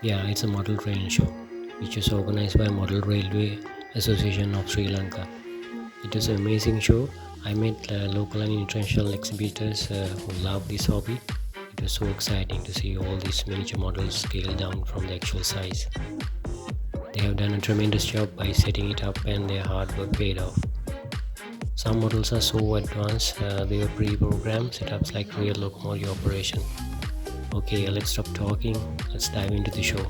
Yeah, it's a model train show, which is organized by Model Railway Association of Sri Lanka. It was an amazing show. I met local and international exhibitors who love this hobby. It was so exciting to see all these miniature models scaled down from the actual size. They have done a tremendous job by setting it up, and their hard work paid off. Some models are so advanced, they were pre-programmed setups like real locomotive operation. Okay, let's stop talking. Let's dive into the show.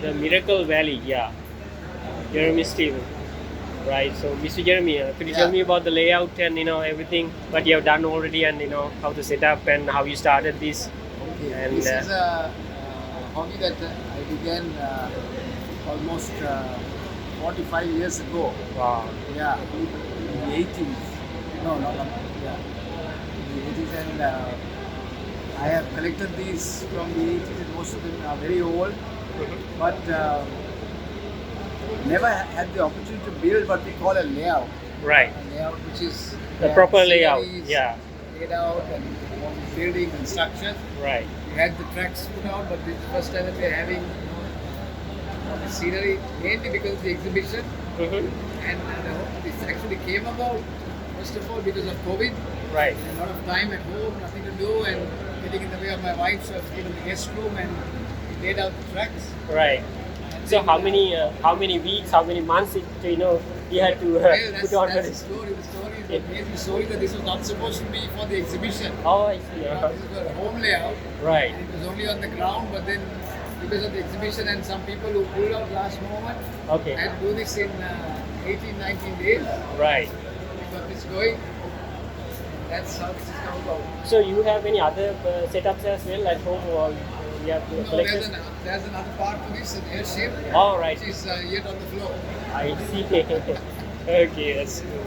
The Miracle Valley, yeah. Jeremy Steven. Right. So, Mr. Jeremy, could you tell me about the layout and everything what you have done already, and how to set up and how you started this? Okay, And this is a hobby that I began almost 45 years ago. wow. Yeah, in the 80s. No, not yeah, in the 80s, and I have collected these from the 80s, and most of them are very old. But never had the opportunity to build what we call a layout. Right. A layout which is The proper layout. Yeah. laid out and building and structure. Right. We had the tracks put out, but this is the first time that we are having the scenery, mainly because of the exhibition. And this actually came about, first of all, because of COVID. Right. A lot of time at home, nothing to do, and getting in the way of my wife, so I was given the guest room and we laid out the tracks. Right. And So then, how many weeks, how many months you had to well, that's put on the this? story. The story is what made the story that this was not supposed to be for the exhibition. Oh, I see. This was a home layout. Right. And it was only on the ground, but then because of the exhibition and some people who pulled out last moment, Okay. and do this in 18, 19 days. Right. We got this going. That's how this has come about. So you have any other setups as well at home, or you have No, collectors? there's another part to this, an air shape, All right. which is yet on the floor. I see. Okay, that's cool.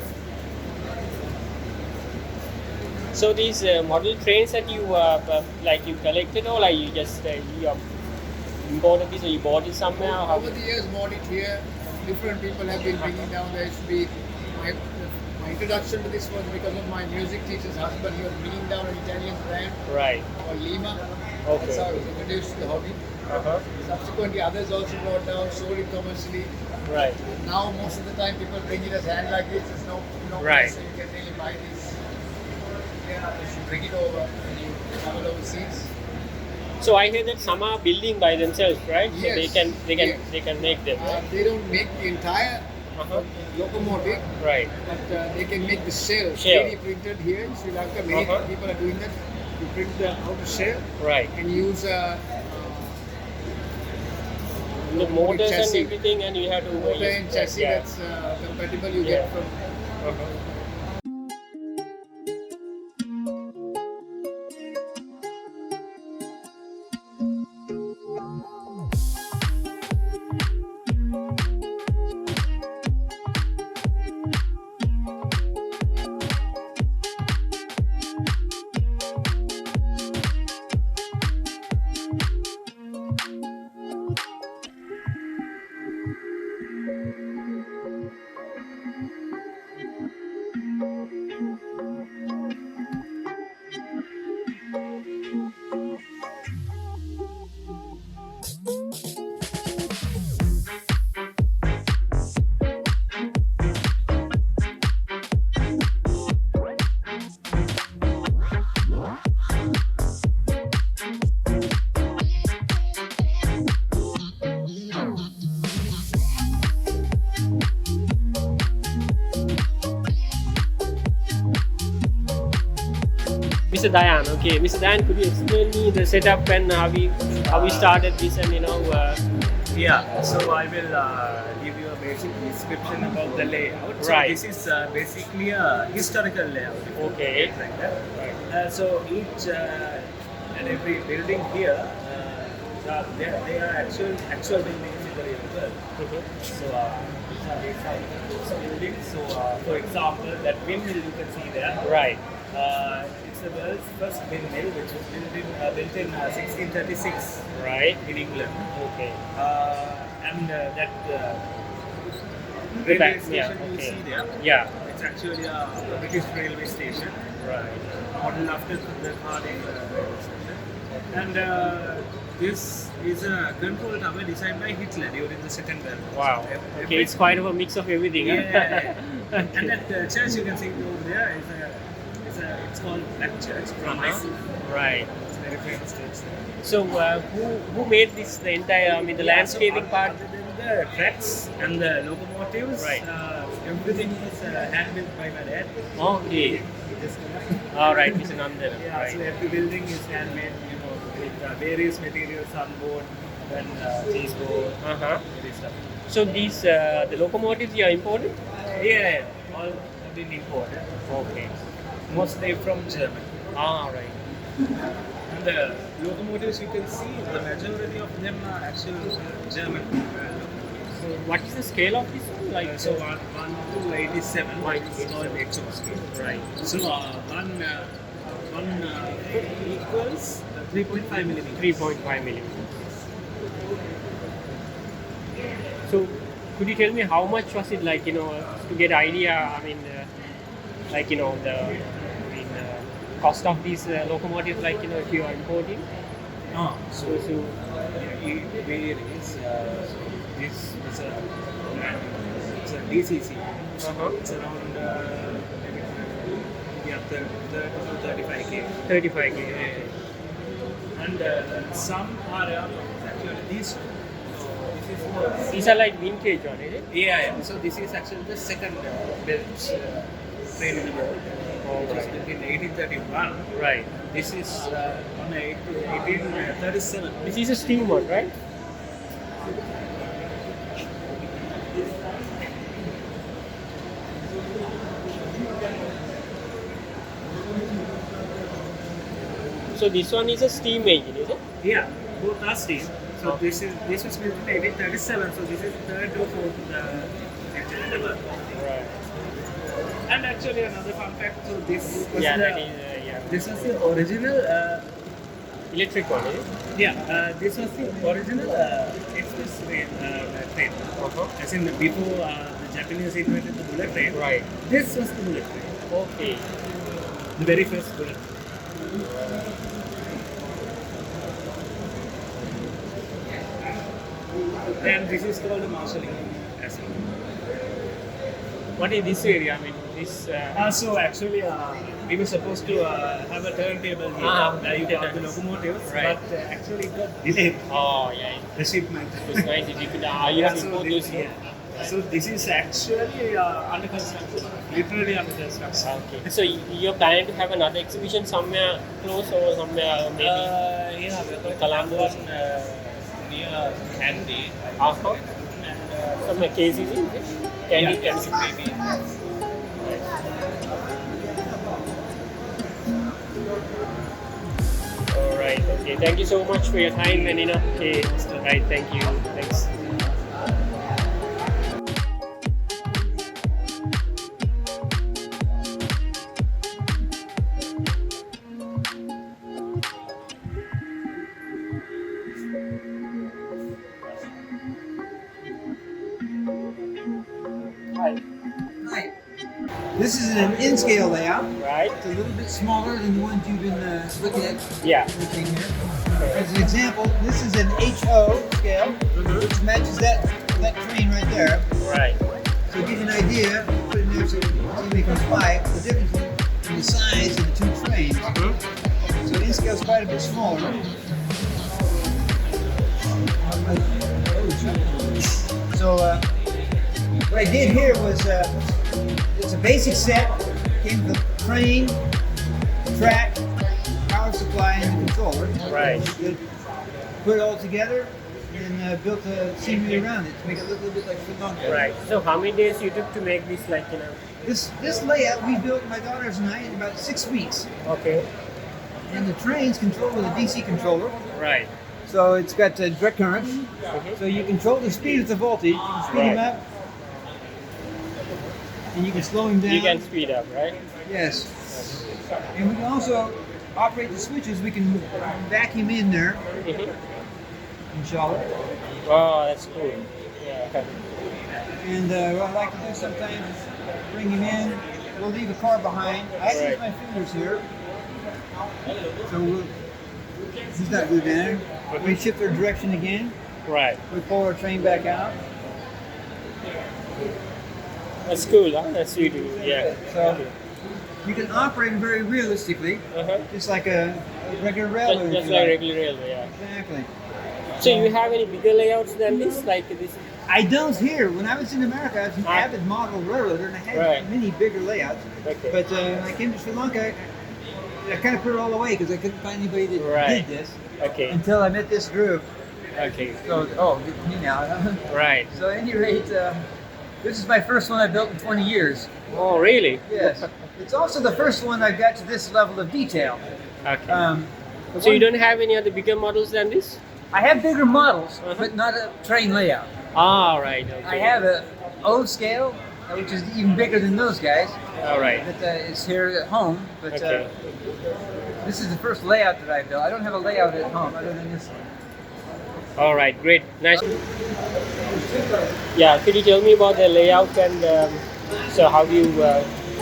So these model trains that you you collected, or like you just you imported this, or you bought it somewhere? Or how? Over the years, bought it here. Different people have been bringing down. There used to be my introduction to this was because of my music teacher's husband. He was bringing down an Italian brand Right. called Lima. Okay. That's how I was introduced to the hobby. Uh-huh. Subsequently, others also brought down, sold it commercially. Right. Now, most of the time, people bring it as hand luggage. There's no Right. place so you can really buy these. Yeah, you should bring it over when you travel overseas. So I hear that some are building by themselves, right? So Yes. Yes. they can make them. Right? They don't make the entire Uh-huh. locomotive, Right. but they can make the shell. Shell. 3D printed here in Sri Lanka. Many Uh-huh. people are doing that. You print the outer shell Right. and use The motors and chassis. everything, and you have to motor use and chassis yeah. that's compatible. You Yeah. get from. Uh-huh. Mr. Dayan. Okay, Mr. Dayan, could you explain me the setup and how we started this and Yeah, so I will give you a basic description about the layout. So Right. this is basically a historical layout. if you Okay. take it like that. So each and every building here, they are actual buildings in the real world. So these are some buildings. So for example, that windmill you can see there. Right. It's the world's first windmill, which was built in 1636 Right. in England. Okay. And that The railway back, station yeah, you okay. see there, Yeah. it's actually a British railway station, Right. modeled after the Cardiff railway station. And this is a control tower designed by Hitler during the Second World War. Wow. So Okay, it's quite of a mix of everything. Huh? yeah. And that church you can see over there it's called Black Church from Iceland. Right. It's a very famous church there. So who made this the entire? I mean, the landscaping part. Other than the tracks and the locomotives, Right. everything is handbuilt by my dad. Okay. He just All right, Mr. Nandan. yeah, Right. so every building is handmade, with various materials, sunboard, then cheeseboard, Uh-huh. various stuff. So these the locomotives are imported. Yeah, all have been imported, Okay. mostly from Germany. Ah, right. And the locomotives you can see, the majority of them are actually German locomotives. So what is the scale of this one? Like So 1 to 87 is called XO scale. Right. So one foot equals 3.5 millimeters. 3.5 millimeters. So could you tell me how much was it like, to get idea, I mean, like, cost of these locomotives, like, if you are importing? So So it varies. This is it's a DCC. It's around maybe up to 35K. 35K. And some are actually these. So this is the These are like vintage one, is it? yeah. So this is actually the second built train in the world. It was built in 1831. Right. This is on 1837. This is a steam one, right? So this one is a steam engine, is it? Yeah, both are steam. So this was built in 1837. So this is third to fourth engine in the world. Right. And actually another fun fact. So this was Yeah, the, that is yeah. this was the original. Electric one, is it? This was the original express train. As in before the Japanese invented the bullet train. Right. This was the bullet train. Okay. The very first bullet train. And this is called the marshalling assembly. What is this area? I mean, this. So actually, we were supposed to have a turntable here. You got the locomotives, Right. but actually it got delayed. Oh, yeah. The shipment. It's nice if you could. You have so import this, those. yeah. So this is actually under construction, literally under construction. Okay. So you're planning to have another exhibition somewhere close or somewhere maybe Yeah, we're going to Colombo? have one near Candy. after And somewhere KCC? Candy, Candy. maybe. All right. Okay. Thank you so much for your time and okay. Right. Thank you. Thanks. Hi. This is an in-scale layout. Right. It's a little bit smaller than the ones you've been looking at. Yeah. Everything here. As an example, this is an HO scale, which matches that train right there. Right. So to give you an idea, put it there so somebody comes by, the difference in the size of the two trains. So the in-scale is quite a bit smaller. So what I did here was, it's a basic set, came with a train, track, controller. Right. That put it all together and built a scenery around it to make it look a little bit like Sri Lanka. Right. So how many days you took to make this, like, you know? This layout we built, my daughters and I, in about 6 weeks. Okay. And the train's controlled with a DC controller. Right. So it's got direct current. So you control the speed of the voltage. You can speed him up. And you can slow him down. You can speed up, right? Yes. And we can also operate the switches. We can vacuum in there. Inshallah. Oh, that's cool. Yeah. And what I like to do sometimes is bring him in. We'll leave a car behind. I have to use my fingers here. So he's not good there. We shift our direction again. Right. We pull our train back out. That's cool, huh? That's sweet. Yeah. So you can operate them very realistically, just like a regular railway. Just like regular railway, yeah. Exactly. So you have any bigger layouts than this, like this? I don't here. When I was in America, I was an avid model railroader, and I had many bigger layouts. Okay. But when I came to Sri Lanka, I kind of put it all away because I couldn't find anybody that did this. Okay. Until I met this group. Okay. So, good me now. Right. So at any rate, this is my first one I built in 20 years. Oh, really? Yes. It's also the first one I've got to this level of detail. Okay. So you don't have any other bigger models than this? I have bigger models, but not a train layout. Ah, right. Okay. I have a O scale, which is even bigger than those guys. All right. That is here at home, but this is the first layout that I've built. I don't have a layout at home other than this one. All right, great, nice. Yeah, could you tell me about the layout and so how do you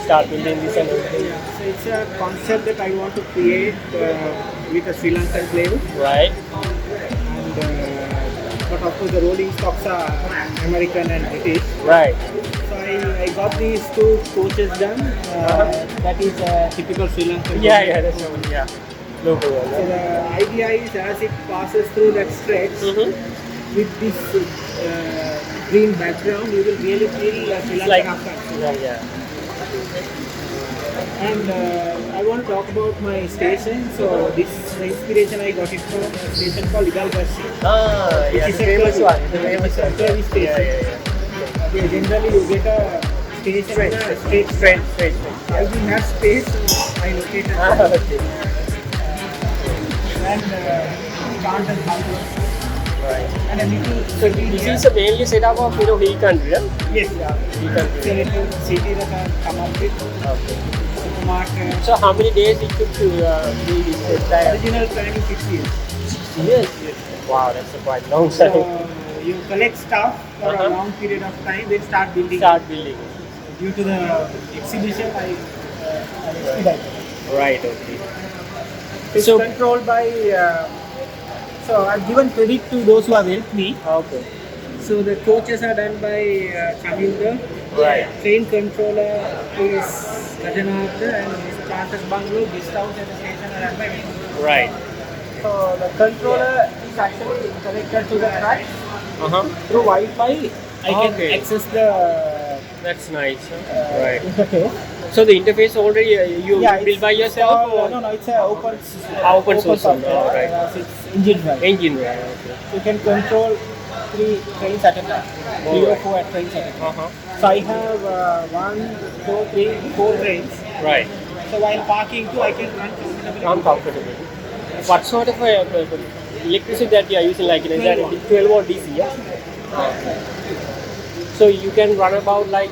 start building this and everything? So it's a concept that I want to create with a Sri Lankan flavor. Right. And but of course the rolling stocks are American and British. Right. So I got these two coaches done. That is a typical Sri Lankan. Yeah, that's the one. Yeah. Local one. So the idea is as it passes through that stretch with this green background, you will really feel Sri Lankan accent. Yeah. And I want to talk about my station. So this the inspiration I got it from a station called Idalgasi. Ah, yeah, the famous one. The famous one. Service station. Yeah. Generally you get a station straight. I didn't have space, so I located Okay. and plant and houses. Right. And a little So this is a mainly setup of hill country, yeah? yes, yeah. Hill country. It's a little city that I come up with. Okay. Supermarket. So how many days it took to do this entire? Original planning 6 years. 6 years? Wow, that's a quite long time. So you collect stuff for a long period of time, then start building. Due to the exhibition, I expedited. Right, okay. It's So- controlled by. So I've given credit to those who have helped me. Okay. So the coaches are done by Chaminda. Right. Train controller is Kajanatha, and Chantas Bungalow, guest house and the station are run by me. Right. So the controller is actually connected to the track through Wi-Fi. I can access the That's nice. Right. interface. So the interface already you built by yourself? Or? No, it's an open Open source. software. Right. It's engine drive. Engine, right? Okay. You can control 3 trains at a time. 3 or 4 trains at a time. So I have 1, 2, 3, 4 trains. Right. So while parking too, I can run comfortably. Uncomfortable. What sort of electricity that you are using? Like, is that 12 volt DC? Yeah. So you can run about like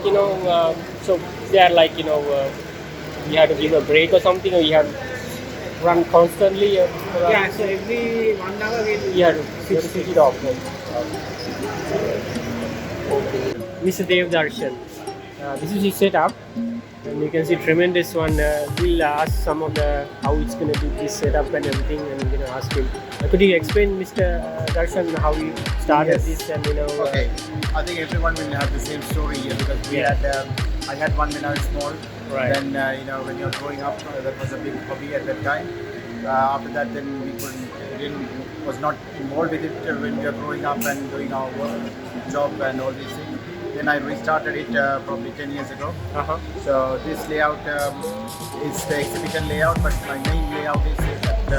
so they are like you have to give a break or something, or you have to run constantly. Yeah, so every 1 hour You have to switch it off. Right? Mr. Dev Darshan, this is his setup, and you can see tremendous one. We'll ask some of the how it's going to do this setup and everything, and ask him. Could you explain, Mr. Darshan, how you started this and Okay, I think everyone will have the same story here because we had I had one when I was small. Right. Then when you're growing up, that was a big hobby at that time. After that, then we was not involved with it when we were growing up and doing our work, job and all these things. Then I restarted it probably 10 years ago. So this layout is the exhibition layout, but my main layout is at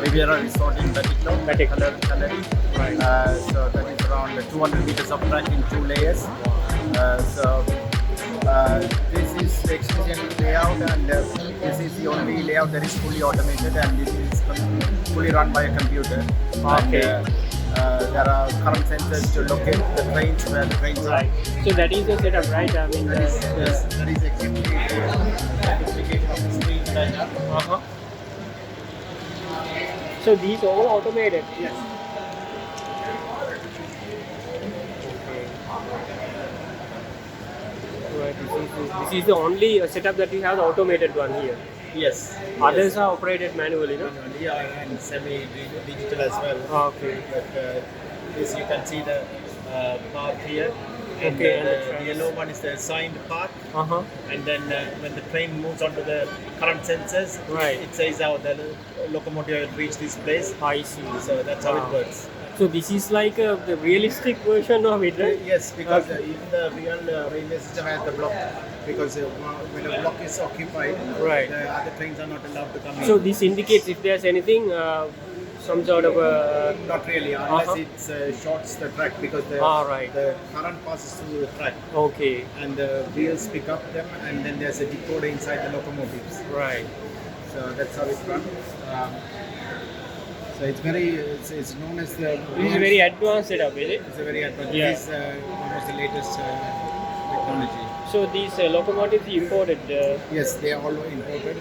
Riviera Resort in Batticaloa. Right. So that is around 200 meters of track in 2 layers. This is the exhibition layout, and this is the only layout that is fully automated, and this is fully run by a computer. Okay. And, there are current sensors to locate the trains where the trains are. Right. So that is the setup, right? I mean, That is exactly the duplication of the screen that I have. uh-huh. So these all automated. Yes. Right. This is the only setup that we have, the automated one here. Yes. Others are operated manually, no? Yeah, and semi-digital as well. Okay. But this you can see the path here. And Okay, and the the tracks. yellow one is the assigned path. Uh-huh. And then when the train moves onto the current sensors, Right. it says how the locomotive will reach this place. I see. So that's how Wow. it works. So this is like the realistic version of it, right? Yes, because even the real railway system has the block. Because when a block is occupied, Right. the other trains are not allowed to come in. So this indicates if there's anything, some sort of a... Not really, unless Uh-huh. it shorts the track, because Right. the current passes through the track. Okay. And the wheels pick up them, and then there's a decoder inside the locomotives. Right. So that's how it's run. So it's known as the. This is a very advanced setup, is it? It's a very advanced. Yeah. It's almost the latest technology. So these locomotives imported. Yes, they are all imported.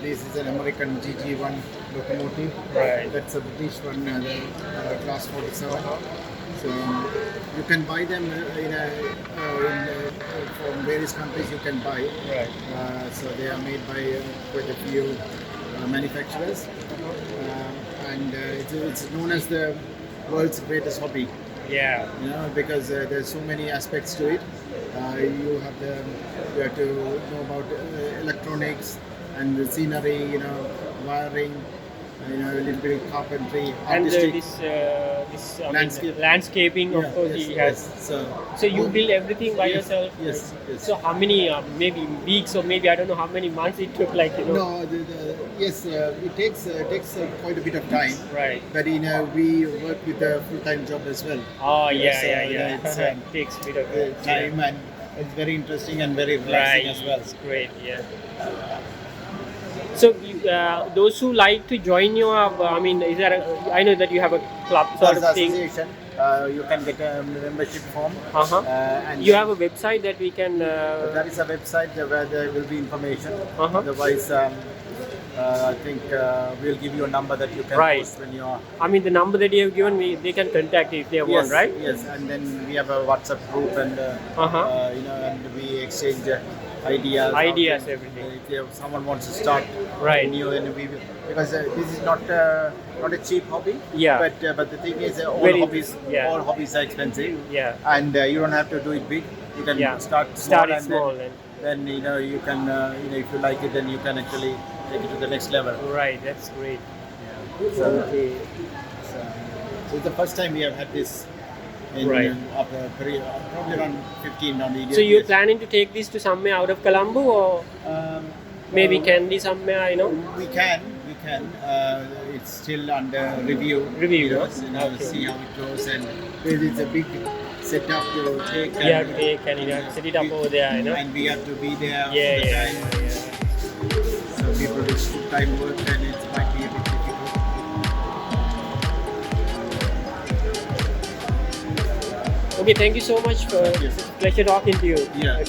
This is an American GG1 locomotive. Right. That's a British one, the Class 47. So you can buy them from various countries. You can buy. Right. So they are made by quite a few manufacturers, and it's known as the world's greatest hobby. Yeah. You know, because there's so many aspects to it. You have to know about electronics and the scenery, wiring, a little bit of carpentry, And artistic. landscaping, of course, he has. So you build everything by yourself. Yes. So how many maybe weeks or maybe I don't know how many months it took, like No, yes, it takes quite a bit of time. Right. But we work with a full-time job as well. Oh So, yeah. It's, It takes a bit of time, and it's very interesting and very relaxing Right. as well. It's great. Yeah. So those who like to join your, is there? I know that you have a club sort As of an thing. association, you can get a membership form. Uh-huh. And You have a website that we can. There is a website where there will be information. Uh-huh. Otherwise, I think we'll give you a number that you can Right. post when you are. The number that you have given me, they can contact if they want, right? Yes, and then we have a WhatsApp group, and and we exchange ideas. Ideas, how to- everything. If someone wants to start Right. new, and because this is not a cheap hobby. Yeah. But the thing is, all Very- hobbies yeah. all hobbies are expensive. Yeah. And you don't have to do it big. You can Yeah. start small, Start it and small then you can if you like it, then you can actually take it to the next level. Right. That's great. So, Okay. so it's the first time we have had this. Right. Probably around 15 on the So you're planning to take this to somewhere out of Colombo, or maybe Candy somewhere? We can. It's still under review. Okay. See how it goes, and it's a big setup to take. You have to take and you have to set it up over there, And we have to be there all Yeah, the yeah, time. yeah. So people do full-time work, and it might be a bit difficult. Okay, thank you so much for Thank you. pleasure talking to you. Yeah.